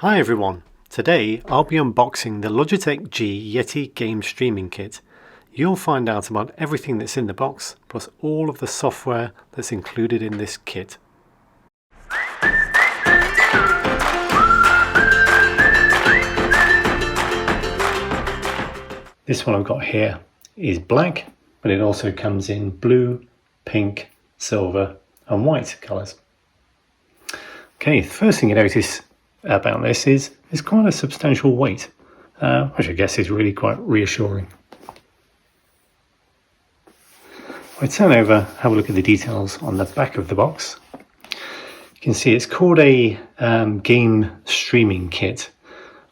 Hi everyone, today I'll be unboxing the Logitech G Yeti game streaming kit. You'll find out about everything that's in the box, plus all of the software that's included in this kit. This one I've got here is black, but it also comes in blue, pink, silver and white colours. Okay, the first thing you notice about this is it's quite a substantial weight, which I guess is really quite reassuring. If I turn over, have a look at the details on the back of the box. You can see it's called a game streaming kit,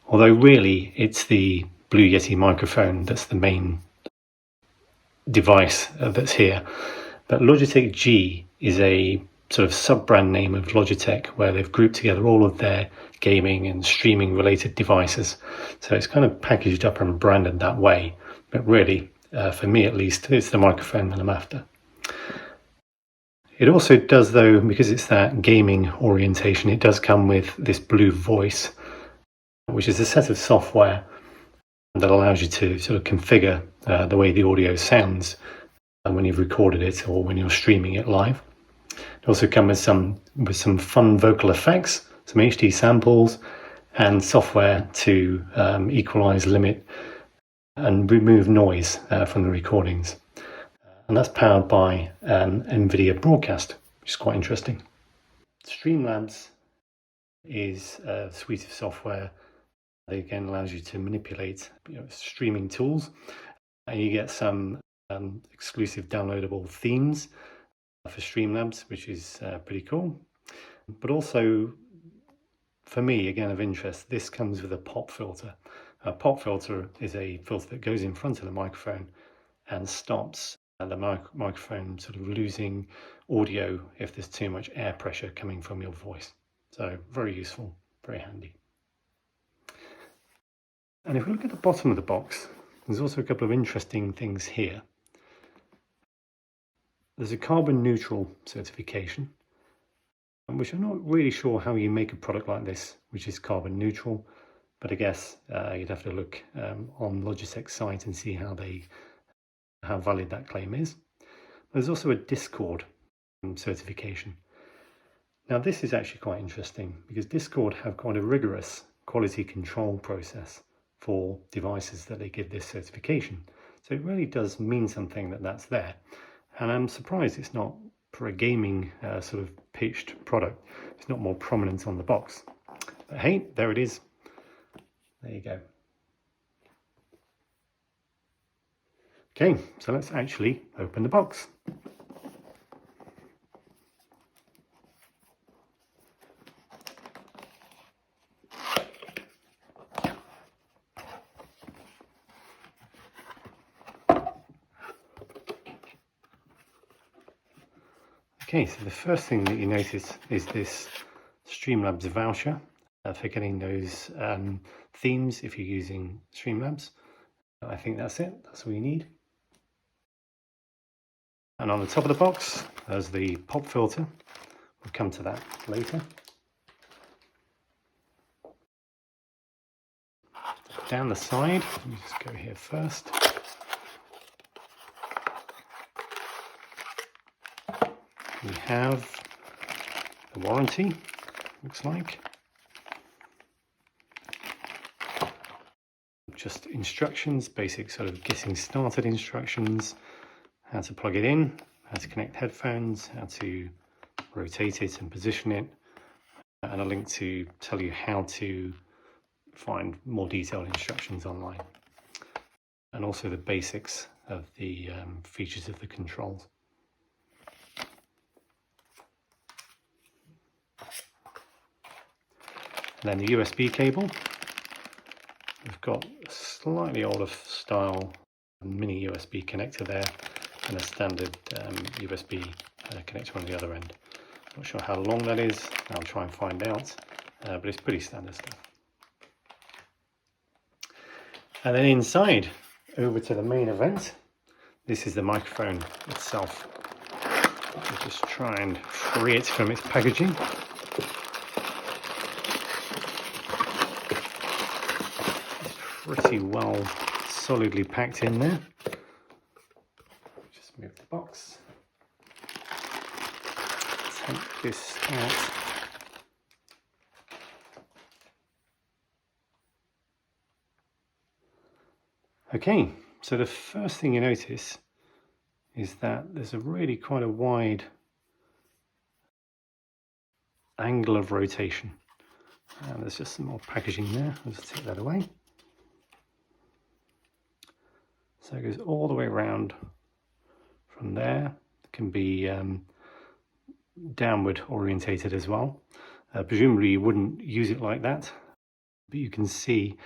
although really it's the Blue Yeti microphone that's the main device that's here. But Logitech G is a sort of sub-brand name of Logitech, where they've grouped together all of their gaming and streaming related devices. So it's kind of packaged up and branded that way. But really, for me at least, it's the microphone that I'm after. It also does, though, because it's that gaming orientation, it does come with this Blue Voice, which is a set of software that allows you to sort of configure the way the audio sounds when you've recorded it or when you're streaming it live. It also comes with some fun vocal effects, some HD samples, and software to equalize, limit, and remove noise from the recordings. And that's powered by NVIDIA Broadcast, which is quite interesting. Streamlabs is a suite of software that again allows you to manipulate streaming tools, and you get some exclusive downloadable themes for Streamlabs, which is pretty cool. But also, for me, again of interest, this comes with a pop filter. A pop filter is a filter that goes in front of the microphone and stops the microphone sort of losing audio if there's too much air pressure coming from your voice. So very useful, very handy. And if we look at the bottom of the box, there's also a couple of interesting things here. There's a carbon neutral certification, which I'm not really sure how you make a product like this, which is carbon neutral, but I guess you'd have to look on Logitech's site and see how valid that claim is. There's also a Discord certification. Now this is actually quite interesting because Discord have quite a rigorous quality control process for devices that they give this certification. So it really does mean something that that's there. And I'm surprised it's not, for a gaming sort of pitched product, it's not more prominent on the box. But hey, there it is. There you go. Okay, so let's actually open the box. Okay, so the first thing that you notice is this Streamlabs voucher for getting those themes if you're using Streamlabs. I think that's it, that's all you need. And on the top of the box, there's the pop filter. We'll come to that later. Down the side, let me just go here first. We have the warranty, looks like. Just instructions, basic sort of getting started instructions, how to plug it in, how to connect headphones, how to rotate it and position it, and a link to tell you how to find more detailed instructions online. And also the basics of the features of the controls. And then the USB cable. We've got a slightly older style mini USB connector there and a standard USB connector on the other end. Not sure how long that is, I'll try and find out, but it's pretty standard stuff. And then inside, over to the main event, this is the microphone itself. I'll just try and free it from its packaging. pretty well solidly packed in there. Just move the box. Take this out. Okay, so the first thing you notice is that there's a really quite a wide angle of rotation. And there's just some more packaging there. I'll just take that away. So it goes all the way around from there. It can be downward orientated as well. Presumably you wouldn't use it like that, but you can see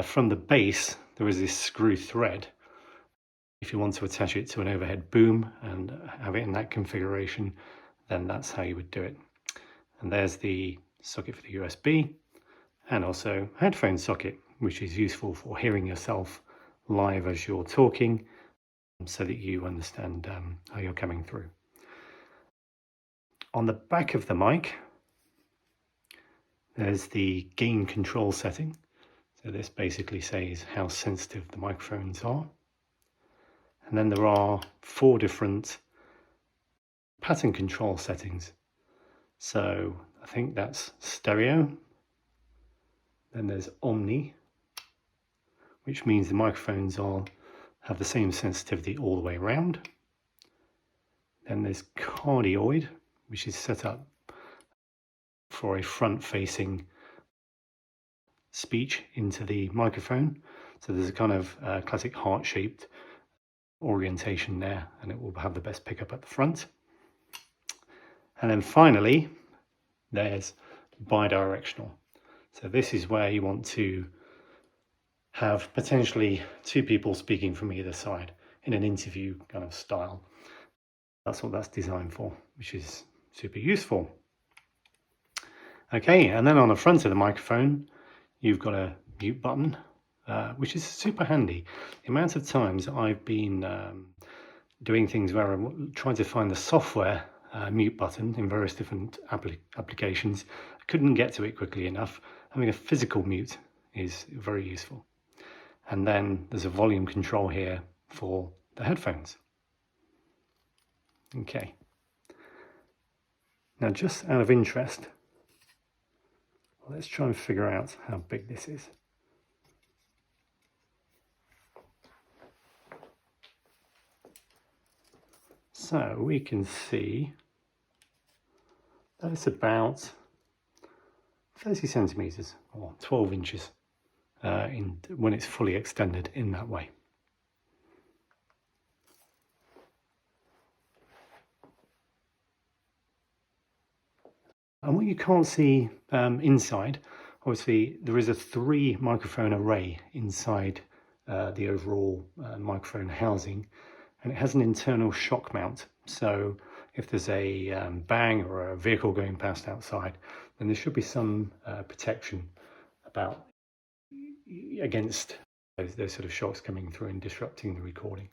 from the base there is this screw thread. If you want to attach it to an overhead boom and have it in that configuration, then that's how you would do it. And there's the socket for the USB, and also a headphone socket, which is useful for hearing yourself live as you're talking, so that you understand how you're coming through. On the back of the mic, there's the gain control setting. So this basically says how sensitive the microphones are. And then there are 4 different pattern control settings. So I think that's stereo. Then there's omni, which means the microphones have the same sensitivity all the way around. Then there's cardioid, which is set up for a front-facing speech into the microphone. So there's a kind of classic heart-shaped orientation there, and it will have the best pickup at the front. And then finally, there's bidirectional. So this is where you want to have potentially 2 people speaking from either side in an interview kind of style. That's what that's designed for, which is super useful. Okay, and then on the front of the microphone, you've got a mute button, which is super handy. The amount of times I've been doing things where I'm trying to find the software mute button in various different applications, I couldn't get to it quickly enough. Having a physical mute is very useful. And then there's a volume control here for the headphones. Okay. Now, just out of interest, let's try and figure out how big this is. So we can see that it's about 30 centimeters or 12 inches when it's fully extended in that way. And what you can't see inside, obviously there is a 3 microphone array inside the overall microphone housing, and it has an internal shock mount. So if there's a bang or a vehicle going past outside, then there should be some protection against those sort of shocks coming through and disrupting the recording.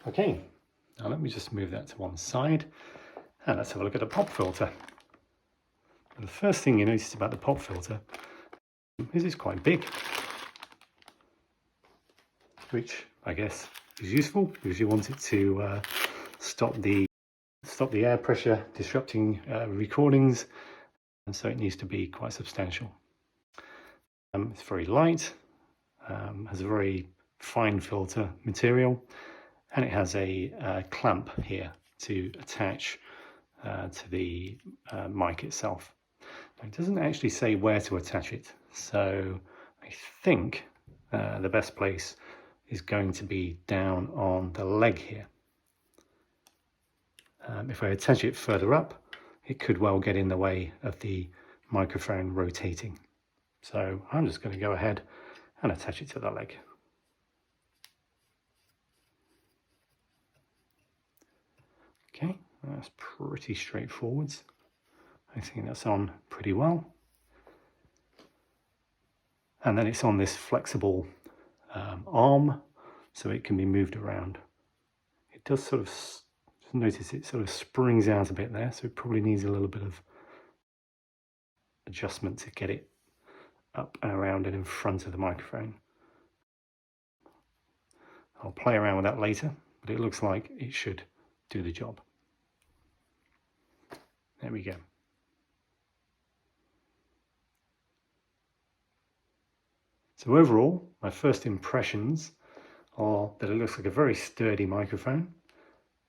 Okay, now let me just move that to one side, and let's have a look at the pop filter. And the first thing you notice about the pop filter is it's quite big, which I guess is useful because you want it to stop the air pressure disrupting recordings, and so it needs to be quite substantial. It's very light, has a very fine filter material, and it has a clamp here to attach to the mic itself. Now, it doesn't actually say where to attach it, so I think the best place is going to be down on the leg here. If I attach it further up, it could well get in the way of the microphone rotating. So I'm just going to go ahead and attach it to the leg. Okay, that's pretty straightforward. I think that's on pretty well. And then it's on this flexible arm, so it can be moved around. It does sort of, notice it sort of springs out a bit there, so it probably needs a little bit of adjustment to get it up and around and in front of the microphone. I'll play around with that later, but it looks like it should do the job. There we go. So overall, my first impressions are that it looks like a very sturdy microphone.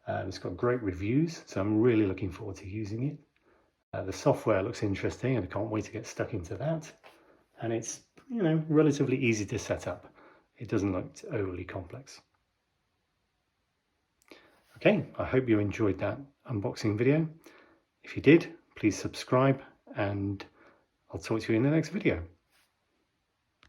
It's got great reviews, so I'm really looking forward to using it. The software looks interesting and I can't wait to get stuck into that. And it's, relatively easy to set up. It doesn't look overly complex. Okay, I hope you enjoyed that unboxing video. If you did, please subscribe and I'll talk to you in the next video.